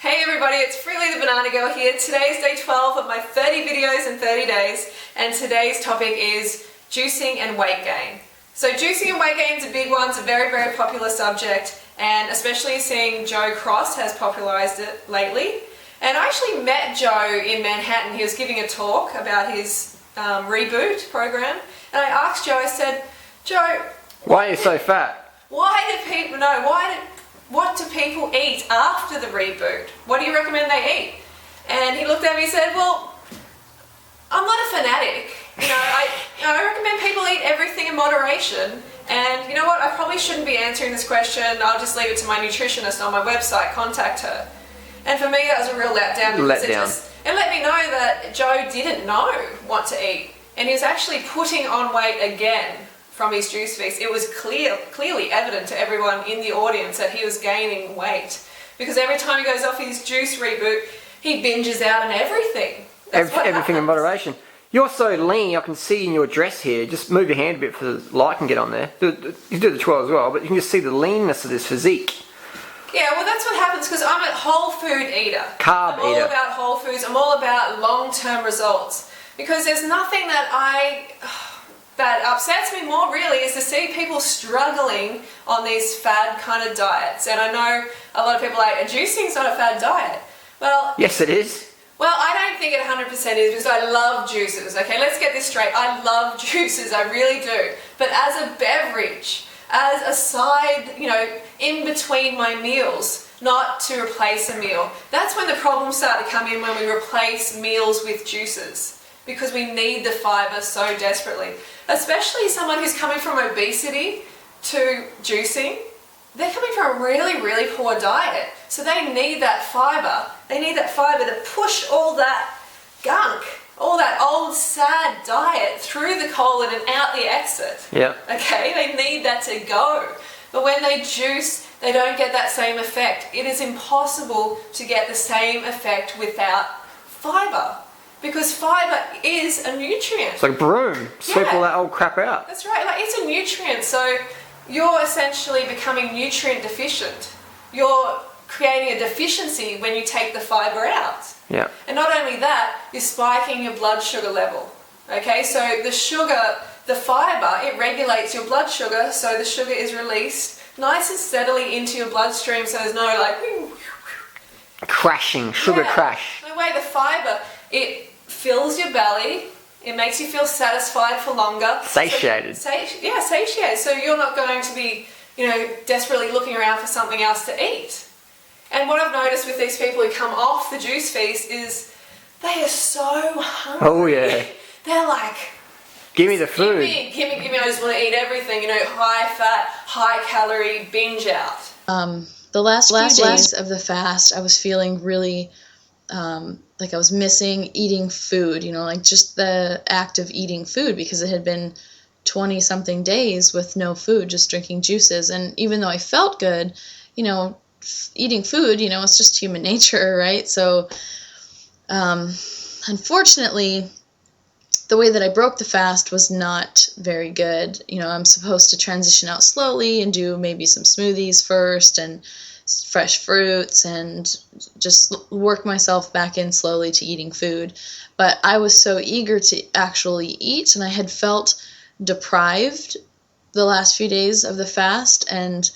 Hey everybody, it's Freely the Banana Girl here. Today's day 12 of my 30 videos in 30 days, and today's topic is juicing and weight gain. So juicing and weight gain is a big one. It's a very, very popular subject, and especially seeing Joe Cross has popularized it lately. And I actually met Joe in Manhattan. He was giving a talk about his reboot program, and I asked Joe, I said, Joe, why are you so fat? What do people eat after the reboot? What do you recommend they eat? And he looked at me and said, well, I'm not a fanatic. I recommend people eat everything in moderation. And you know what? I probably shouldn't be answering this question. I'll just leave it to my nutritionist on my website. Contact her. And for me, that was a real letdown because it let me know that Joe didn't know what to eat. And he was actually putting on weight again from his juice feast. It was clearly evident to everyone in the audience that he was gaining weight, because every time he goes off his juice reboot, he binges out on everything. Everything in moderation. You're so lean, I can see in your dress here. Just move your hand a bit for the light can get on there. You do the 12 as well, but you can just see the leanness of this physique. Yeah, well that's what happens because I'm a whole food eater. Carb eater. I'm all about whole foods. I'm all about long-term results, because there's nothing that upsets me more really is to see people struggling on these fad kind of diets. And I know a lot of people are like, juicing's not a fad diet. Well, yes it is. Well, I don't think it 100% is, because I love juices, okay? Let's get this straight. I love juices, I really do. But as a beverage, as a side, in between my meals, not to replace a meal. That's when the problems start to come in, when we replace meals with juices, because we need the fiber so desperately. Especially someone who's coming from obesity to juicing. They're coming from a really, really poor diet. So they need that fiber. They need that fiber to push all that gunk, all that old sad diet through the colon and out the exit. Yeah. Okay, they need that to go. But when they juice, they don't get that same effect. It is impossible to get the same effect without fiber, because fiber is a nutrient. It's like broom. Sweep all that old crap out. That's right. It's a nutrient. So you're essentially becoming nutrient deficient. You're creating a deficiency when you take the fiber out. Yeah. And not only that, you're spiking your blood sugar level. Okay, so the sugar, the fiber, it regulates your blood sugar, so the sugar is released nice and steadily into your bloodstream, so there's no crashing, sugar crash. No way. The fiber, it fills your belly. It makes you feel satisfied for longer. Satiated. Satiated. So you're not going to be, desperately looking around for something else to eat. And what I've noticed with these people who come off the juice feast is they are so hungry. Oh yeah. They're like, give me the food. Give me. I just want to eat everything. High fat, high calorie, binge out. The last few days of the fast, I was feeling really like I was missing eating food, just the act of eating food, because it had been 20-something days with no food, just drinking juices. And even though I felt good, eating food, it's just human nature, right? So unfortunately, the way that I broke the fast was not very good. I'm supposed to transition out slowly and do maybe some smoothies first and fresh fruits and just work myself back in slowly to eating food. But I was so eager to actually eat, and I had felt deprived the last few days of the fast, and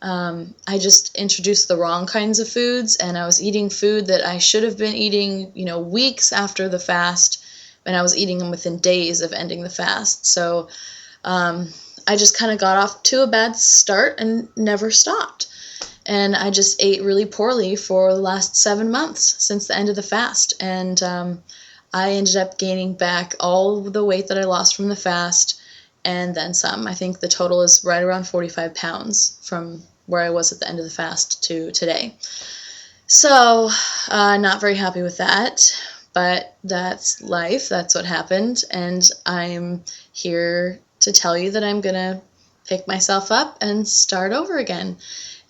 I just introduced the wrong kinds of foods, and I was eating food that I should have been eating, weeks after the fast, and I was eating them within days of ending the fast. So I just kind of got off to a bad start and never stopped. And I just ate really poorly for the last 7 months since the end of the fast. And I ended up gaining back all the weight that I lost from the fast and then some. I think the total is right around 45 pounds from where I was at the end of the fast to today. So not very happy with that, but that's life. That's what happened. And I'm here to tell you that I'm going to pick myself up and start over again.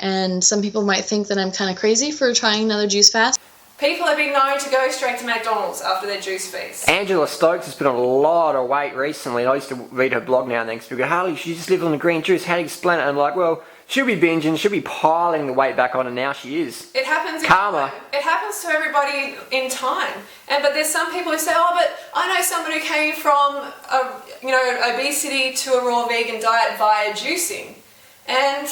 And some people might think that I'm kind of crazy for trying another juice fast. People have been known to go straight to McDonald's after their juice feast. Angela Stokes has put on a lot of weight recently. I used to read her blog now and then, because people go, Harley, she just lived on the green juice. How do you explain it? And I'm like, well, she'll be binging, she'll be piling the weight back on, and now she is. It happens. Karma. It happens to everybody in time. But there's some people who say, oh, but I know someone who came from obesity to a raw vegan diet via juicing, and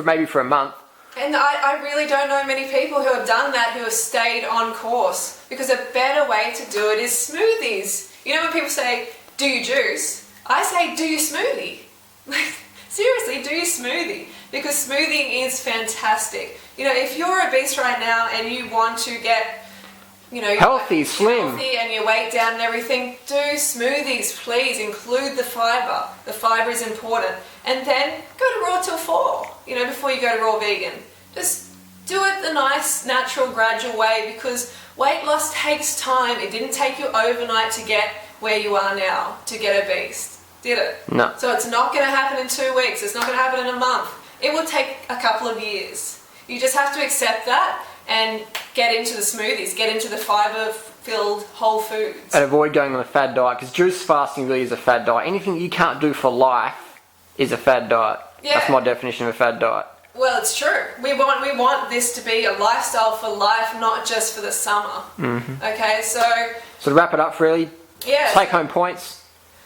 maybe for a month. And I really don't know many people who have done that who have stayed on course, because a better way to do it is smoothies. You know when people say, do you juice? I say, do you smoothie? Seriously, do your smoothie, because smoothing is fantastic. If you're obese right now and you want to get, healthy, slim, and your weight down and everything, do smoothies, please. Include the fibre. The fibre is important. And then go to raw till 4, before you go to raw vegan. Just do it the nice, natural, gradual way, because weight loss takes time. It didn't take you overnight to get where you are now, to get obese. Did it? No. So it's not going to happen in 2 weeks. It's not going to happen in a month. It will take a couple of years. You just have to accept that and get into the smoothies, get into the fibre-filled whole foods. And avoid going on a fad diet, because juice fasting really is a fad diet. Anything you can't do for life is a fad diet. Yeah. That's my definition of a fad diet. Well, it's true. We want this to be a lifestyle for life, not just for the summer. Mm-hmm. Okay, so to wrap it up, really, yeah. Take home points.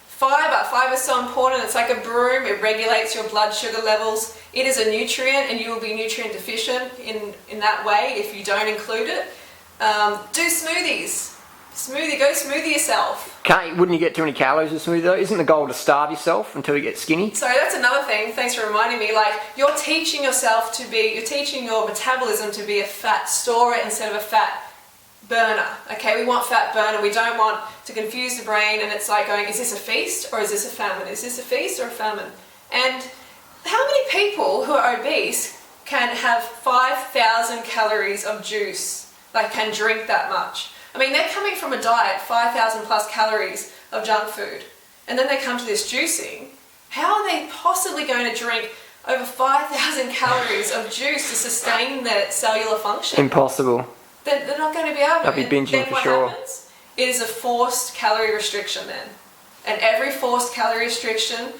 Fibre is so important. It's like a broom. It regulates your blood sugar levels. It is a nutrient, and you will be nutrient deficient in that way if you don't include it. Do smoothies. Go smoothie yourself. Wouldn't you get too many calories in a smoothie though? Isn't the goal to starve yourself until you get skinny? So that's another thing. Thanks for reminding me. Like, you're teaching your metabolism to be a fat storer instead of a fat burner. Okay, we want fat burner. We don't want to confuse the brain, and it's like going, is this a feast or is this a famine? Is this a feast or a famine? And how many people who are obese can have 5,000 calories of juice, like can drink that much? I mean, they're coming from a diet, 5,000 plus calories of junk food, and then they come to this juicing. How are they possibly going to drink over 5,000 calories of juice to sustain their cellular function? Impossible. They're not going to be able to. They'll be binging then for what sure. Happens? It is a forced calorie restriction then. And every forced calorie restriction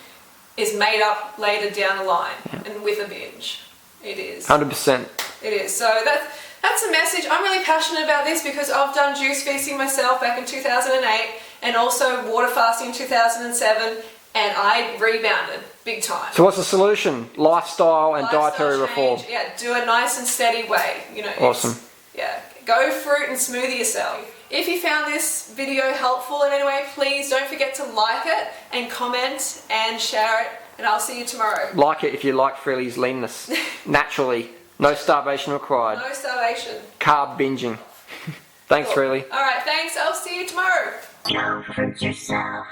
is made up later down the line, and with a binge. It is. 100%. It is. So that's a message. I'm really passionate about this because I've done juice feasting myself back in 2008 and also water fasting in 2007, and I rebounded big time. So what's the solution? Lifestyle and dietary reform. Yeah, do a nice and steady way. Awesome. Yeah, go fruit and smoothie yourself. If you found this video helpful in any way, please don't forget to like it and comment and share it, and I'll see you tomorrow. Like it if you like Freely's leanness. Naturally. No starvation required. No starvation. Carb binging. Thanks, Freely. Alright, thanks. I'll see you tomorrow. Go fruit yourself.